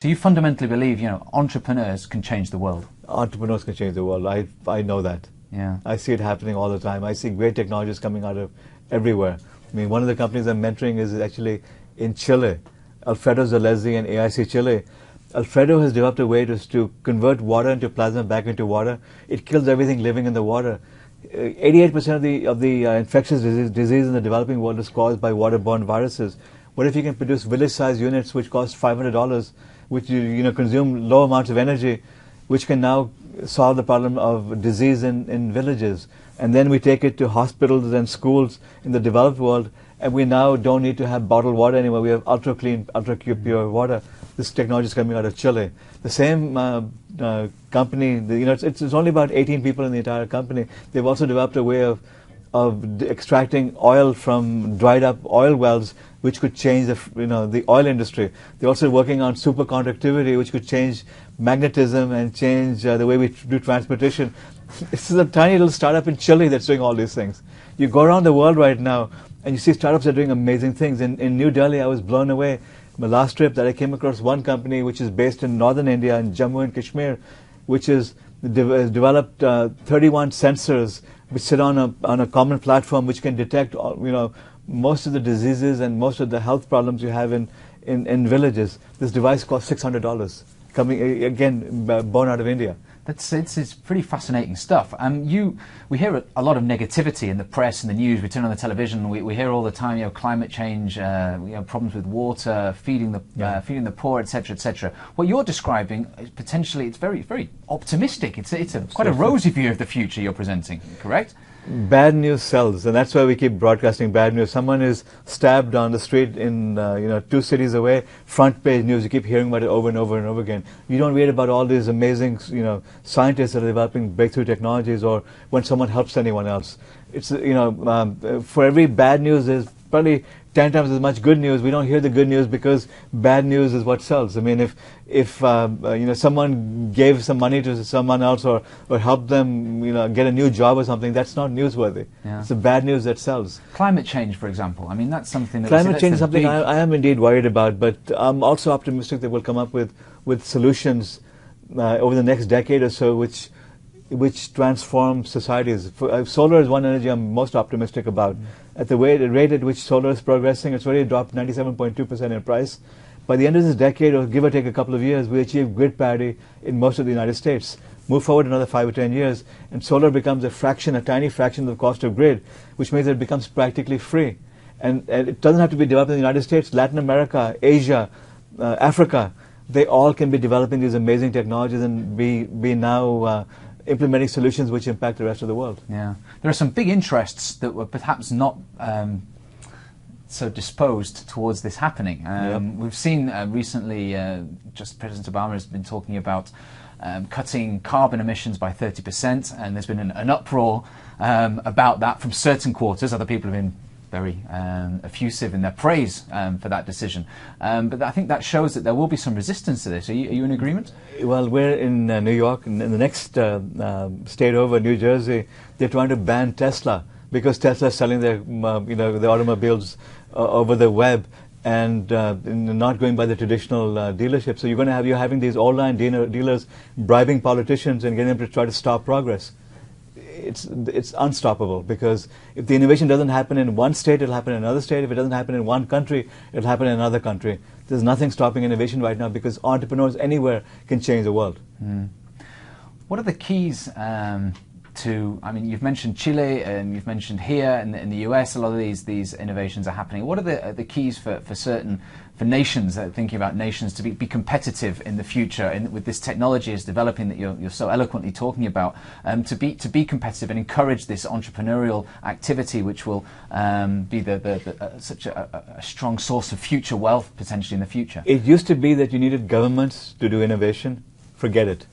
So you fundamentally believe, entrepreneurs can change the world? Entrepreneurs can change the world. I know that. Yeah. I see it happening all the time. I see great technologies coming out of everywhere. I mean, one of the companies I'm mentoring is actually in Chile, Alfredo Zalessi and AIC Chile. Alfredo has developed a way to convert water into plasma back into water. It kills everything living in the water. 88% of the infectious disease in the developing world is caused by waterborne viruses. What if you can produce village-sized units which cost $500, which consume low amounts of energy, which can now solve the problem of disease in villages? And then we take it to hospitals and schools in the developed world, and we now don't need to have bottled water anymore. We have ultra clean, ultra pure water. This technology is coming out of Chile. The same company, it's only about 18 people in the entire company. They've also developed a way of extracting oil from dried up oil wells, which could change the oil industry. They're also working on superconductivity, which could change magnetism and change the way we do transportation. This is a tiny little startup in Chile that's doing all these things. You go around the world right now, and you see startups that are doing amazing things. In New Delhi, I was blown away. My last trip that I came across one company which is based in northern India, in Jammu and Kashmir, which has developed 31 sensors which sit on a common platform which can detect most of the diseases and most of the health problems you have in villages. This device costs $600, coming again born out of India. It's pretty fascinating stuff. We hear a lot of negativity in the press and the news. We turn on the television. We hear all the time, climate change, problems with water, feeding the poor, etc., etc. What you're describing is potentially, it's very, very optimistic. It's quite a rosy view of the future you're presenting. Correct? Bad news sells, and that's why we keep broadcasting bad news. Someone is stabbed on the street in 2 cities away. Front page news. You keep hearing about it over and over and over again. You don't read about all these amazing scientists that are developing breakthrough technologies, or when someone helps anyone else. It's for every bad news there's probably 10 times as much good news. We don't hear the good news because bad news is what sells. I mean, if someone gave some money to someone else or helped them get a new job or something, that's not newsworthy. Yeah. It's the bad news that sells. Climate change, for example. I mean, that's something that climate change is something I am indeed worried about, but I'm also optimistic that we'll come up with solutions over the next decade or so which transform societies. Solar is one energy I'm most optimistic about. At the rate at which solar is progressing, it's already dropped 97.2% in price. By the end of this decade, or give or take a couple of years, we achieve grid parity in most of the United States. Move forward another 5 or 10 years, and solar becomes a tiny fraction of the cost of grid, which means it becomes practically free. And it doesn't have to be developed in the United States. Latin America, Asia, Africa, they all can be developing these amazing technologies and be now implementing solutions which impact the rest of the world. Yeah, there are some big interests that were perhaps not so disposed towards this happening. We've seen recently, just President Obama has been talking about cutting carbon emissions by 30%, and there's been an uproar about that from certain quarters. Other people have been very effusive in their praise for that decision. But I think that shows that there will be some resistance to this. Are you in agreement? Well, we're in New York, and in the next state over, New Jersey, they're trying to ban Tesla because Tesla is selling their the automobiles over the web and not going by the traditional dealership. So you're having these online dealers bribing politicians and getting them to try to stop progress. It's unstoppable, because if the innovation doesn't happen in one state, it'll happen in another state. If it doesn't happen in one country, it'll happen in another country. There's nothing stopping innovation right now, because entrepreneurs anywhere can change the world. What are the keys I mean, you've mentioned Chile and you've mentioned here in the US, a lot of these innovations are happening. What are the keys for nations, thinking about nations, to be competitive in the future with this technology is developing that you're so eloquently talking about, to be competitive and encourage this entrepreneurial activity, which will be such a strong source of future wealth potentially in the future? It used to be that you needed governments to do innovation. Forget it.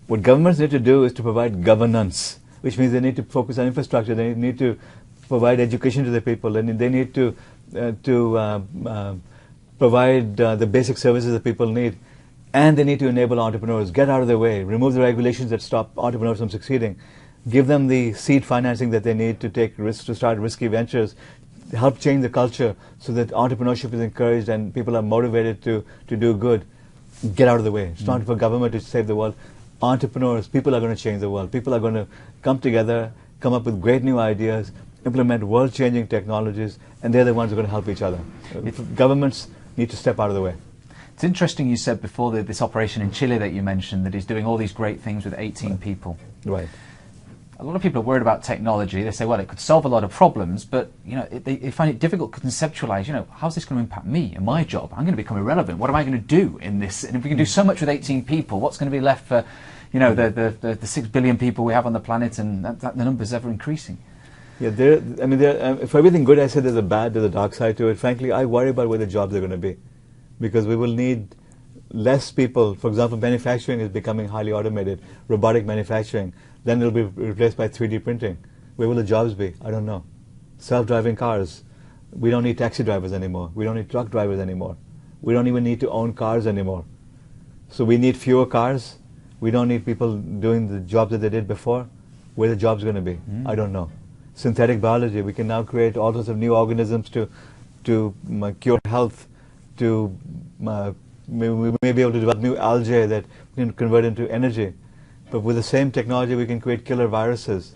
What governments need to do is to provide governance, which means they need to focus on infrastructure, they need to provide education to the people, and they need to provide the basic services that people need, and they need to enable entrepreneurs, get out of their way, remove the regulations that stop entrepreneurs from succeeding, give them the seed financing that they need to take risks, to start risky ventures, help change the culture so that entrepreneurship is encouraged and people are motivated to do good. get out of the way. It's not for government to save the world. Entrepreneurs, people are going to change the world. People are going to come together, come up with great new ideas, implement world-changing technologies, and they're the ones who are going to help each other. Governments need to step out of the way. It's interesting you said before this operation in Chile that you mentioned that is doing all these great things with 18 people. Right. A lot of people are worried about technology. They say, well, it could solve a lot of problems, but they find it difficult to conceptualize, how's this going to impact me and my job? I'm going to become irrelevant. What am I going to do in this? And if we can do so much with 18 people, what's going to be left for the 6 billion people we have on the planet, and the number's ever increasing? Yeah, for everything good I said, there's a dark side to it. Frankly, I worry about where the jobs are going to be, because we will need less people. For example, manufacturing is becoming highly automated, robotic manufacturing. Then it'll be replaced by 3D printing. Where will the jobs be? I don't know. Self-driving cars. We don't need taxi drivers anymore. We don't need truck drivers anymore. We don't even need to own cars anymore. So we need fewer cars. We don't need people doing the jobs that they did before. Where the jobs going to be? I don't know. Synthetic biology. We can now create all sorts of new organisms to cure health. We may be able to develop new algae that we can convert into energy. But with the same technology, we can create killer viruses.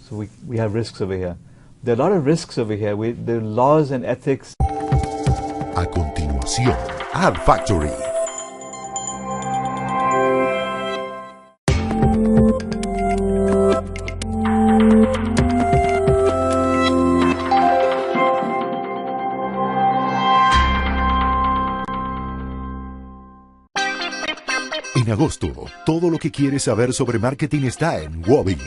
So we have risks over here. There are a lot of risks over here. The laws and ethics. A continuación, Ad Factory. En agosto, todo lo que quieres saber sobre marketing está en Wobby.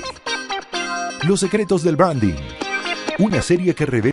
Los secretos del branding. Una serie que revela